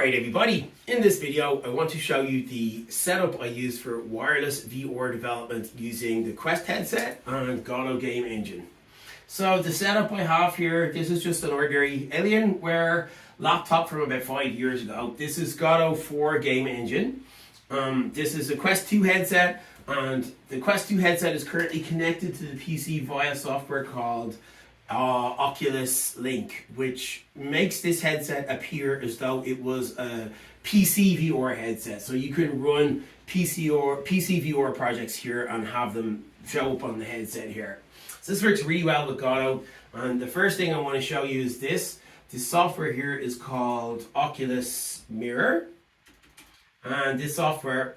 Alright everybody, in this video I want to show you the setup I use for wireless VR development using the Quest headset and Godot game engine. So the setup I have here, this is just an ordinary Alienware laptop from about 5 years ago. This is Godot 4 game engine. This is a Quest 2 headset, and the Quest 2 headset is currently connected to the PC via software called Oculus Link, which makes this headset appear as though it was a PC VR headset. So you can run PC VR projects here and have them show up on the headset here. So this works really well with Godot. And the first thing I want to show you is this. This software here is called Oculus Mirror. And this software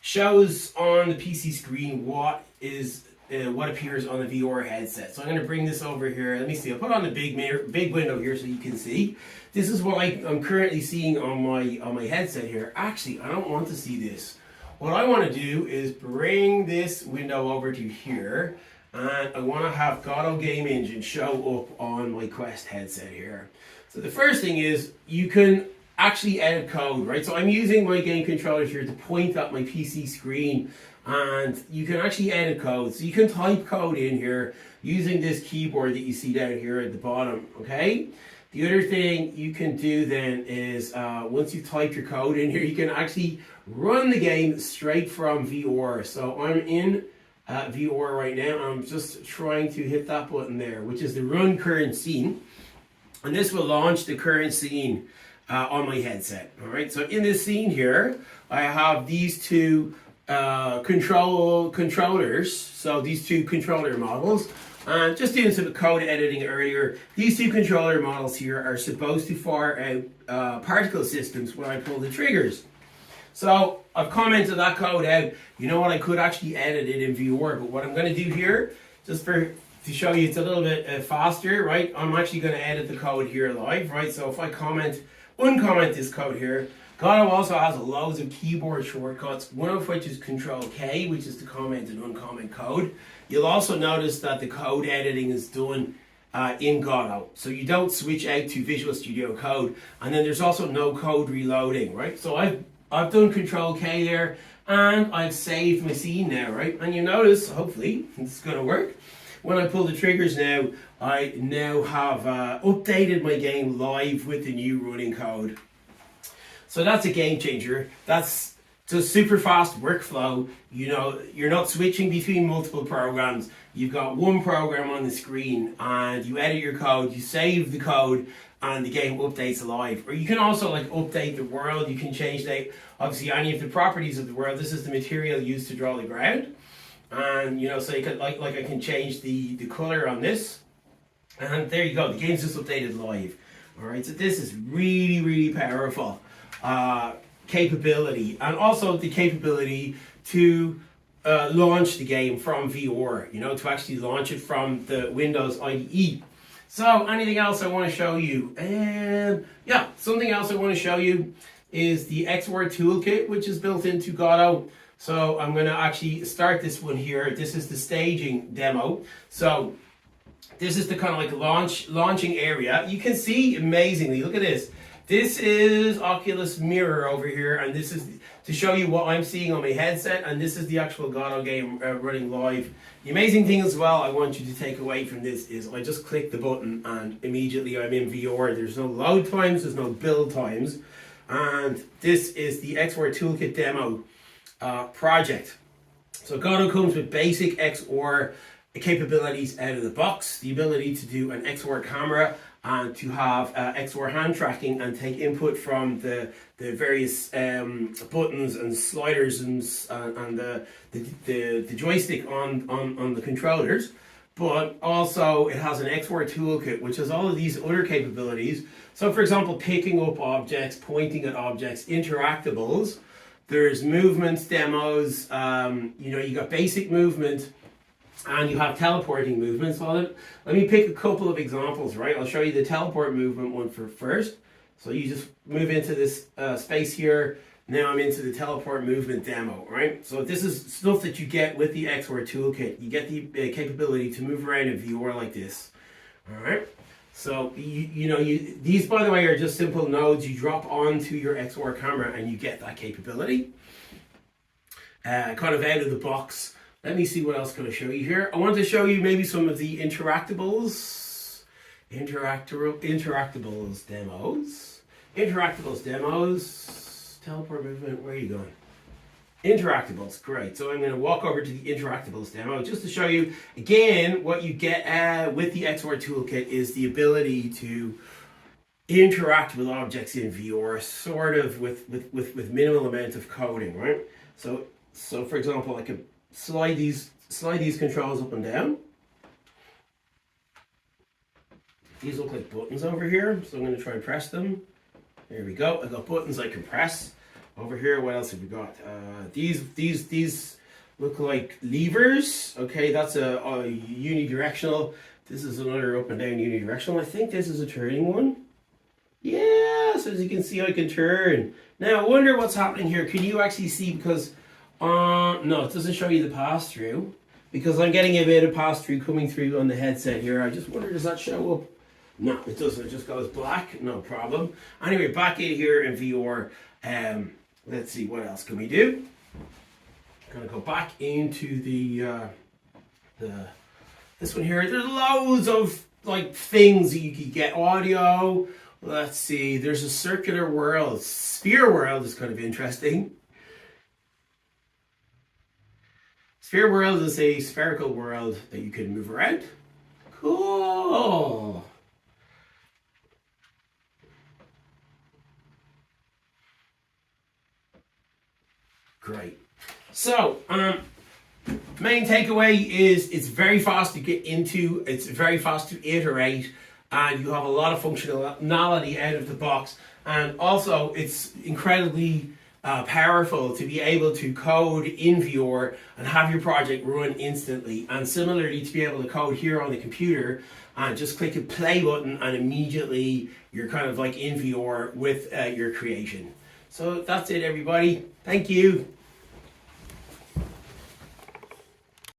shows on the PC screen what appears on the VR headset. So I'm going to bring this over here. Let me see. I'll put on the big window here so you can see. This is what I'm currently seeing on my headset here. Actually, I don't want to see this. What I want to do is bring this window over to here, and I want to have Godot Game Engine show up on my Quest headset here. So the first thing is you can actually edit code, right? So I'm using my game controller here to point at my PC screen, and you can actually edit code. So you can type code in here using this keyboard that you see down here at the bottom, okay? The other thing you can do then is once you've typed your code in here, you can actually run the game straight from VR. So I'm in VR right now. I'm just trying to hit that button there, which is the run current scene. And this will launch the current scene on my headset. All right, so in this scene here, I have these two controllers, so these two controller models, and just doing some code editing earlier, these two controller models here are supposed to fire out particle systems when I pull the triggers. So I've commented that code out. You know what, I could actually edit it in VR, but what I'm going to do here, just to show you it's a little bit faster, right, I'm actually going to edit the code here live, right? So if I uncomment this code here. Godot also has loads of keyboard shortcuts, one of which is Control K, which is to comment and uncomment code. You'll also notice that the code editing is done in Godot. So you don't switch out to Visual Studio Code, and then there's also no code reloading, right? So I've done Control K there, and I've saved my scene now, right? And you notice, hopefully, it's going to work. When I pull the triggers now, I now have updated my game live with the new running code. So that's a game changer. That's just super fast workflow. You know, you're not switching between multiple programs. You've got one program on the screen, and you edit your code, you save the code, and the game updates live. Or you can also update the world. You can change obviously any of the properties of the world. This is the material used to draw the ground. And so you can I can change the color on this, and there you go, the game's just updated live. All right, so this is really powerful capability, and also the capability to launch the game from VR, to actually launch it from the Windows IDE. So anything else I want to show you? Something else I want to show you is the XOR toolkit, which is built into Godot. So I'm going to actually start this one here. This is the staging demo. So this is the kind of launching area. You can see amazingly, look at this. This is Oculus Mirror over here, and this is to show you what I'm seeing on my headset, and this is the actual Godot game running live. The amazing thing as well I want you to take away from this is I just click the button and immediately I'm in VR. There's no load times, there's no build times, and this is the XOR Toolkit demo project. So Godot comes with basic XOR capabilities out of the box, the ability to do an XOR camera and to have XOR hand tracking and take input from the various buttons and sliders and the joystick on the controllers. But also it has an XOR toolkit which has all of these other capabilities. So for example, picking up objects, pointing at objects, interactables. There's movements demos, you got basic movement, and you have teleporting movements. So let me pick a couple of examples, right? I'll show you the teleport movement one first. So you just move into this space here. Now I'm into the teleport movement demo, right? So this is stuff that you get with the XOR toolkit. You get the capability to move around in VR like this, all right? So these, by the way, are just simple nodes you drop onto your XR camera and you get that capability. Kind of out of the box. Let me see what else can I show you here. I want to show you maybe some of the interactables demos. Teleport movement. Where are you going? Interactables, great. So I'm going to walk over to the interactables demo just to show you again what you get with the XR toolkit is the ability to interact with objects in VR, sort of with minimal amount of coding, right? So for example, I could slide these controls up and down. These look like buttons over here, so I'm going to try and press them. There we go. I've got buttons I can press. Over here, what else have we got? These look like levers. Okay, that's a unidirectional. This is another up and down unidirectional. I think this is a turning one. Yes, as you can see, I can turn. Now, I wonder what's happening here. Can you actually see? Because, no, it doesn't show you the pass-through. Because I'm getting a bit of pass-through coming through on the headset here. I just wonder, does that show up? No, it doesn't. It just goes black. No problem. Anyway, back in here in VR. Let's see, what else can we do? I'm gonna go back into this one here. There's loads of like things that you can get. Audio. Let's see. There's a circular world. Sphere world is kind of interesting. Sphere world is a spherical world that you can move around. Cool. Great. So, main takeaway is it's very fast to get into, it's very fast to iterate, and you have a lot of functionality out of the box. And also, it's incredibly powerful to be able to code in VR and have your project run instantly. And similarly, to be able to code here on the computer and just click the play button and immediately you're kind of like in VR with your creation. So that's it, everybody. Thank you.